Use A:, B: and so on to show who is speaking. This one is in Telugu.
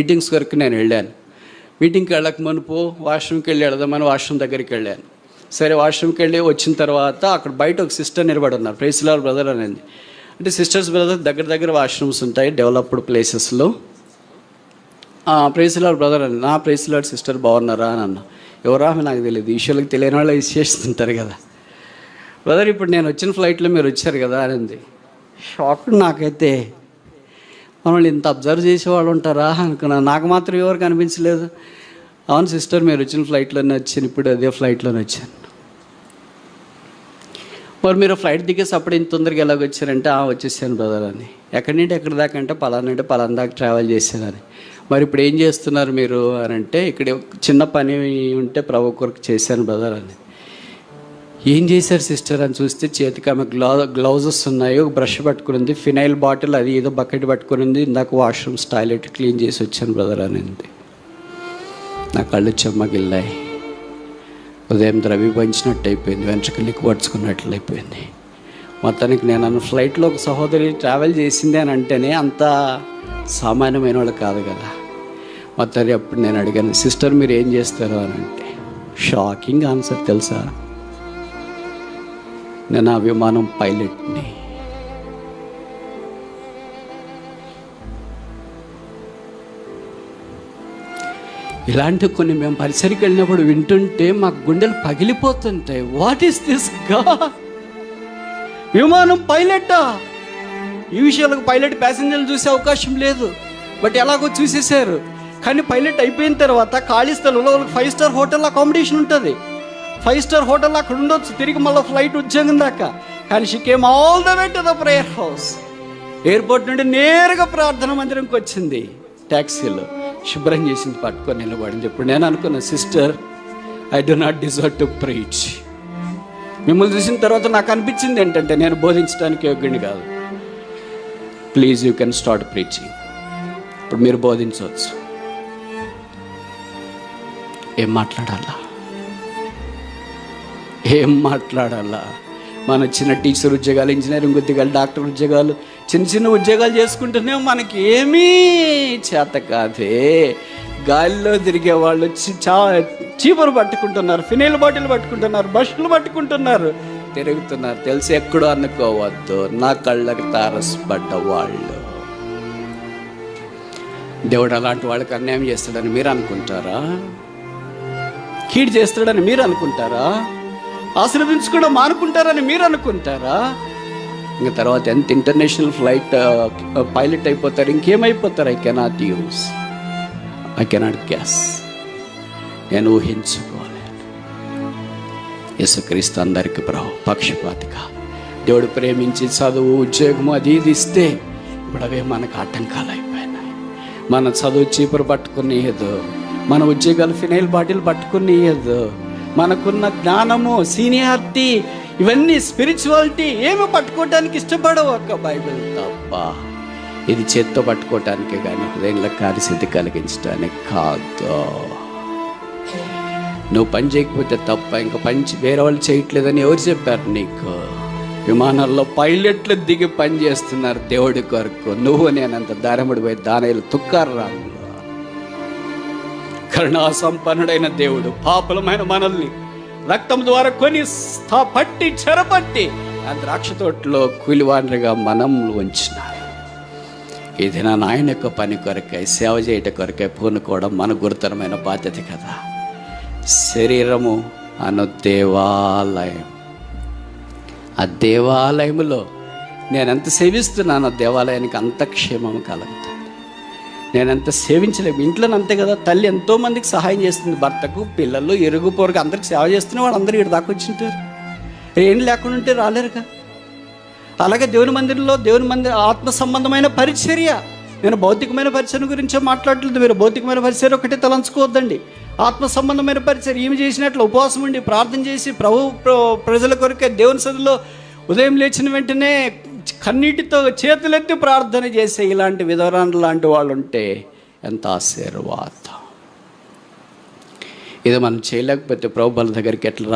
A: మీటింగ్స్ వరకు నేను వెళ్ళాను. మీటింగ్కి వెళ్ళక మునుపు వాష్రూమ్కి వెళ్ళి వెళదామని వాష్రూమ్ దగ్గరికి వెళ్ళాను. సరే వాష్రూమ్కి వెళ్ళి వచ్చిన తర్వాత అక్కడ బయట ఒక సిస్టర్ నిలబడి ఉన్నారు, ప్రైజ్ లార్డ్ బ్రదర్ అనేది. అంటే సిస్టర్స్ బ్రదర్ దగ్గర దగ్గర వాష్రూమ్స్ ఉంటాయి డెవలప్డ్ ప్లేసెస్లో. ప్రైజ్ లార్డ్ బ్రదర్ అని, నా ప్రైజ్ లార్డ్ సిస్టర్ బాగున్నారా అని అన్నా. ఎవరా నాకు తెలియదు, ఈశ్వరులకు తెలియని వాళ్ళు చేస్తుంటారు కదా. బ్రదర్ ఇప్పుడు నేను వచ్చిన ఫ్లైట్లో మీరు వచ్చారు కదా అనింది. షాక్ నాకైతే, మమ్మల్ని ఇంత అబ్జర్వ్ చేసేవాళ్ళు ఉంటారా అనుకున్నాను. నాకు మాత్రం ఎవరు కనిపించలేదు. అవును సిస్టర్ మీరు వచ్చిన ఫ్లైట్లోనే వచ్చాను, ఇప్పుడు అదే ఫ్లైట్లోనే వచ్చాను. మరి మీరు ఫ్లైట్ దిగేసి అప్పుడు ఇంత తొందరగా ఎలాగ వచ్చారంటే వచ్చేసాను బ్రదర్ అని. ఎక్కడి నుండి ఎక్కడి దాకా అంటే పలానా దాకా ట్రావెల్ చేశానని. మరి ఇప్పుడు ఏం చేస్తున్నారు మీరు అని అంటే, ఇక్కడ చిన్న పని ఉంటే ప్రభు కొరకు చేశాను బ్రదర్ అని. ఏం చేశారు సిస్టర్ అని చూస్తే చేతికి ఆమె గ్లౌజెస్ ఉన్నాయి, ఒక బ్రష్ పట్టుకునింది, ఫినైల్ బాటిల్ అది ఏదో బకెట్ పట్టుకునింది. ఇందాక వాష్రూమ్స్ టాయిలెట్ క్లీన్ చేసి వచ్చాను బ్రదర్ అనింది. నా కళ్ళు చెమ్మగిల్లాయి. ఉదయం ద్రవీభవించినట్టు అయిపోయింది, వెంట్రుకలు పడుచుకున్నట్లు అయిపోయింది. మొత్తానికి నేను ఫ్లైట్లో ఒక సహోదరి ట్రావెల్ చేసింది అని అంటేనే అంత సామాన్యమైన వాళ్ళు కాదు కదా. మొత్తానికి అప్పుడు నేను అడిగాను, సిస్టర్ మీరు ఏం చేస్తారు అని అంటే, షాకింగ్ ఆన్సర్ తెలుసా, నేను ఆ విమానం పైలట్ని. ఇలాంటి కొన్ని మేము పరిసరికి వెళ్ళినప్పుడు వింటుంటే మాకు గుండెలు పగిలిపోతుంటాయి. What is this God? విమానం పైలట్టా? ఈ విషయాలకు పైలట్ ప్యాసింజర్లు చూసే అవకాశం లేదు, బట్ ఎలాగో చూసేశారు. కానీ పైలట్ అయిపోయిన తర్వాత ఖాళీ స్థలంలో 5 స్టార్ హోటల్ అకామిడేషన్ ఉంటుంది. 5 స్టార్ హోటల్ అక్కడ ఉండొచ్చు, తిరిగి మళ్ళీ ఫ్లైట్ ఉద్యోగం దాకా. కానీ she came all the way to the prayer house. Airport నుండి నేరుగా ప్రార్థన మందిరంకి వచ్చింది. ట్యాక్సీలో శుభ్రం చేసింది, పట్టుకొని నిలబడింది. ఇప్పుడు నేను అనుకున్నా, sister I do not deserve to preach. మిమ్మల్ని చూసిన తర్వాత నాకు అనిపించింది ఏంటంటే, నేను బోధించడానికి యోగ్యుని కాదు. Please you can start preaching. ఇప్పుడు మీరు బోధించవచ్చు. ఏం మాట్లాడాలా? మన చిన్న టీచర్ ఉద్యోగాలు, ఇంజనీరింగ్ ఉద్యోగాలు, డాక్టర్ ఉద్యోగాలు, చిన్న చిన్న ఉద్యోగాలు చేసుకుంటూనే మనకి ఏమీ చేత కాదే. గాలిలో తిరిగే వాళ్ళు చీపురు పట్టుకుంటున్నారు, ఫినైల్ బాటిల్ పట్టుకుంటున్నారు, బస్సులు పట్టుకుంటున్నారు, తిరుగుతున్నారు. తెలిసి ఎక్కడో అనుకోవద్దు, నా కళ్ళకి తారసపడ్డ వాళ్ళు. దేవుడు అలాంటి వాళ్ళకి అన్యాయం చేస్తాడని మీరు అనుకుంటారా? కీడు చేస్తాడని మీరు అనుకుంటారా? ఆశీర్వదించుకోవడం మానుకుంటారని మీరు అనుకుంటారా? ఇంకా తర్వాత ఎంత ఇంటర్నేషనల్ ఫ్లైట్ పైలట్ అయిపోతారు, ఇంకేమైపోతారు? I cannot gas. నేను ఊహించుకోలేను. యేసుక్రీస్తు అందరికీ ప్రభు, పక్షపాతిగా దేవుడు ప్రేమించి చదువు, ఉద్యోగము అది ఇది ఇస్తే ఇప్పుడు అవే మనకు ఆటంకాలు అయిపోయినాయి. మన చదువు చీపురు పట్టుకునేయదు, మన ఉద్యోగాలు ఫినైల్ బాటిల్ పట్టుకునేయదు, మనకున్న జ్ఞానము, సీనియారిటీ, ఇవన్నీ స్పిరిచువాలిటీ ఏమి పట్టుకోవడానికి ఇష్టపడవు ఒక్క బైబిల్ తప్ప. ఇది చేత్తో పట్టుకోవటానికే కానీ హృదయంలో కార్యసిద్ధి కలిగించడానికి కాదు. నువ్వు పని చేయకపోతే తప్ప, ఇంకా వేరే వాళ్ళు చేయట్లేదని ఎవరు చెప్పారు నీకు? విమానాల్లో పైలట్లు దిగి పని చేస్తున్నారు దేవుడి కొరకు. నువ్వు నేనంత దారముడి పోయి దానేలు తుక్కారు రాళ్ళు. కరుణా సంపన్నుడైన దేవుడు పాపలమైన మనల్ని రక్తం ద్వారా కొని పట్టి చెరపట్టి ఆ ద్రాక్ష తోటలో కూలివారిగా మనం ఉంచినారు. ఇది నా ఆయన యొక్క పని కొరకై, సేవ చేయట కొరకై పూనుకోవడం మన గురుతరమైన బాధ్యత కదా. శరీరము అను దేవాలయం. ఆ దేవాలయములో నేనెంత సేవిస్తున్నాను, ఆ దేవాలయానికి అంత క్షేమము కలుగుతుంది. నేనెంత సేవించలేము. ఇంట్లో అంతే కదా, తల్లి ఎంతోమందికి సహాయం చేస్తుంది, భర్తకు, పిల్లలు, ఇరుగు పొరుగు అందరికి సేవ చేస్తున్న వాళ్ళు అందరూ ఇక్కడ దాకా వచ్చింటారు. ఏం లేకుండా ఉంటే రాలేరుగా. అలాగే దేవుని మందిరంలో ఆత్మ సంబంధమైన పరిచర్య. నేను భౌతికమైన పరిచర్య గురించే మాట్లాడలేదు. మీరు భౌతికమైన పరిచర్య ఒకటే తలంచుకోవద్దండి. ఆత్మ సంబంధమైన పరిచర్య ఏమి చేసినట్లు ఉపవాసం ఉండి ప్రార్థన చేసి ప్రజల కొరకే దేవుని సన్నిధిలో ఉదయం లేచిన వెంటనే కన్నీటితో చేతులెత్తి ప్రార్థన చేసే ఇలాంటి విధవరాండ్రు లాంటి వాళ్ళు ఉంటే ఎంత ఆశీర్వాదం. ఇది మనం చేయలేకపోతే ప్రభు బల దగ్గరికి ఎట్లా